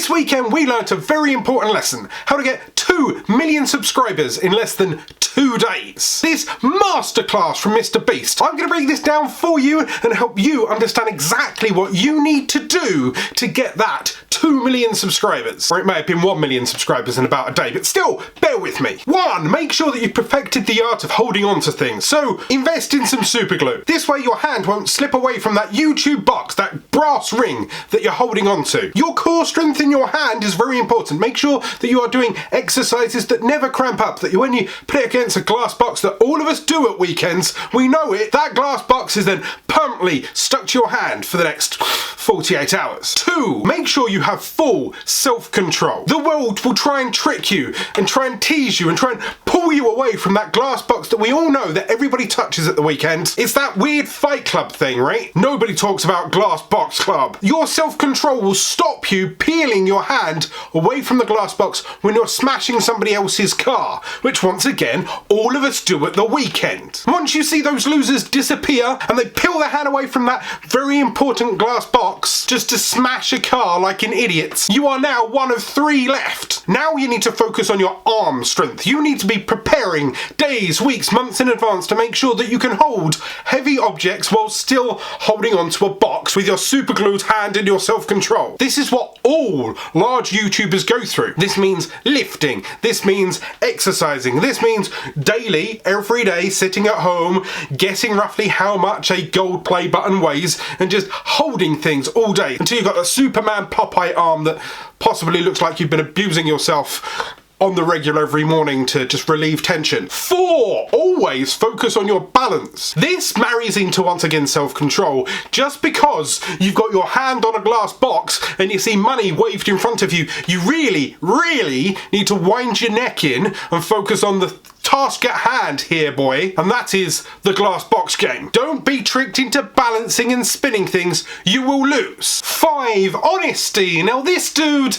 This weekend we learnt a very important lesson, how to get 2 million subscribers in less than 2 days. This masterclass from Mr. Beast. I'm going to break this down for you and help you understand exactly what you need to do to get that 2 million subscribers. Or it may have been 1 million subscribers in about a day, but still, bear with me. 1. Make sure that you've perfected the art of holding on to things. So, invest in some superglue. This way your hand won't slip away from that YouTube box, that brass ring that you're holding on to. Your core strength in your hand is very important. Make sure that you are doing exercises that never cramp up, that when you put it against a glass box that all of us do at weekends, we know it, that glass box is then permanently stuck to your hand for the next 48 hours. 2. Make sure you have full self-control. The world will try and trick you and try and tease you and try and pull you away from that glass box that we all know that everybody touches at the weekend. It's that weird Fight Club thing, right? Nobody talks about glass box club. Your self-control will stop you peeling your hand away from the glass box when you're smashing somebody else's car, which once again, all of us do at the weekend. Once you see those losers disappear and they peel their hand away from that very important glass box just to smash a car like an idiot, you are now one of 3 left. Now you need to focus on your arm strength. You need to be preparing days, weeks, months in advance to make sure that you can hold heavy objects while still holding onto a box with your superglued hand and your self-control. This is what all large YouTubers go through. This means lifting, this means exercising, this means daily, every day, sitting at home, guessing roughly how much a gold play button weighs and just holding things all day until you've got a Superman Popeye arm that possibly looks like you've been abusing yourself on the regular every morning to just relieve tension. 4. Always focus on your balance. This marries into, once again, self-control. Just because you've got your hand on a glass box and you see money waved in front of you, you really, really need to wind your neck in and focus on the task at hand here, boy, and that is the glass box game. Don't be tricked into balancing and spinning things. You will lose. 5. Honesty. Now this dude,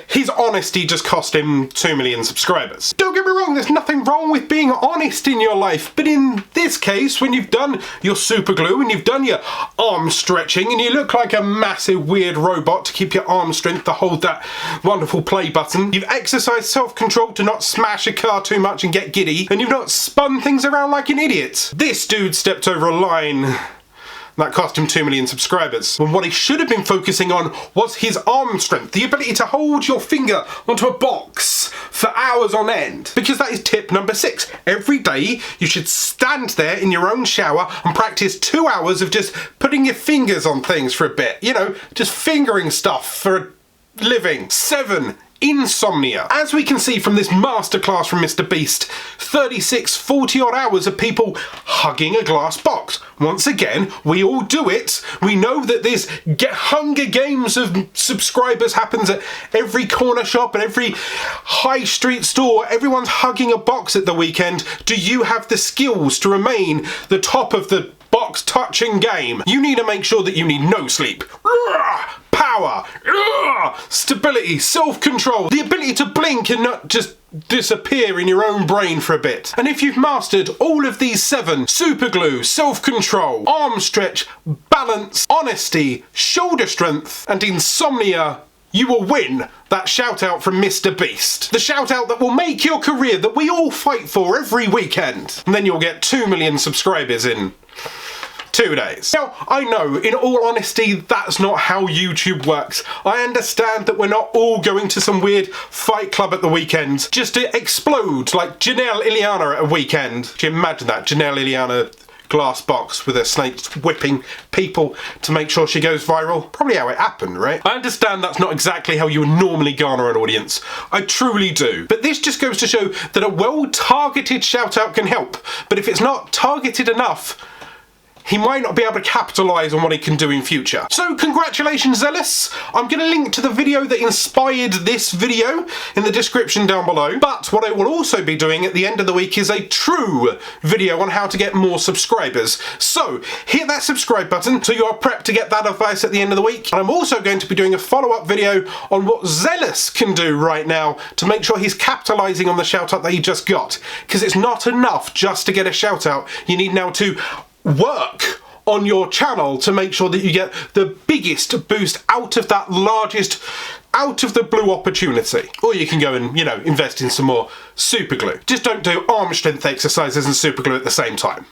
his honesty just cost him 2 million subscribers. Don't get me wrong, there's nothing wrong with being honest in your life, but in this case, when you've done your superglue and you've done your arm stretching and you look like a massive weird robot to keep your arm strength to hold that wonderful play button, you've exercised self-control to not smash a car too much and get giddy, and you've not spun things around like an idiot. This dude stepped over a line that cost him 2 million subscribers. When what he should have been focusing on was his arm strength, the ability to hold your finger onto a box for hours on end. Because that is tip number 6. Every day you should stand there in your own shower and practice 2 hours of just putting your fingers on things for a bit. You know, just fingering stuff for a living. 7. Insomnia. As we can see from this masterclass from Mr. Beast, 40 odd hours of people hugging a glass box. Once again, we all do it. We know that this Hunger Games of subscribers happens at every corner shop and every high street store. Everyone's hugging a box at the weekend. Do you have the skills to remain the top of the box touching game? You need to make sure that you need no sleep. Power, stability, self-control, the ability to blink and not just disappear in your own brain for a bit. And if you've mastered all of these 7, superglue, self-control, arm stretch, balance, honesty, shoulder strength, and insomnia, you will win that shout out from Mr. Beast. The shout out that will make your career that we all fight for every weekend. And then you'll get 2 million subscribers in 2 days. Now, I know, in all honesty, that's not how YouTube works. I understand that we're not all going to some weird fight club at the weekend just to explode like Janelle Iliana at a weekend. Can you imagine that? Janelle Iliana glass box with a snake whipping people to make sure she goes viral. Probably how it happened, right? I understand that's not exactly how you would normally garner an audience. I truly do. But this just goes to show that a well-targeted shout-out can help. But if it's not targeted enough, he might not be able to capitalise on what he can do in future. So congratulations, Zealous. I'm going to link to the video that inspired this video in the description down below. But what I will also be doing at the end of the week is a true video on how to get more subscribers. So hit that subscribe button so you are prepped to get that advice at the end of the week. And I'm also going to be doing a follow-up video on what Zealous can do right now to make sure he's capitalising on the shout-out that he just got. Because it's not enough just to get a shout-out. You need now to work on your channel to make sure that you get the biggest boost out of that largest out of the blue opportunity. Or you can go and, you know, invest in some more superglue. Just don't do arm strength exercises and superglue at the same time.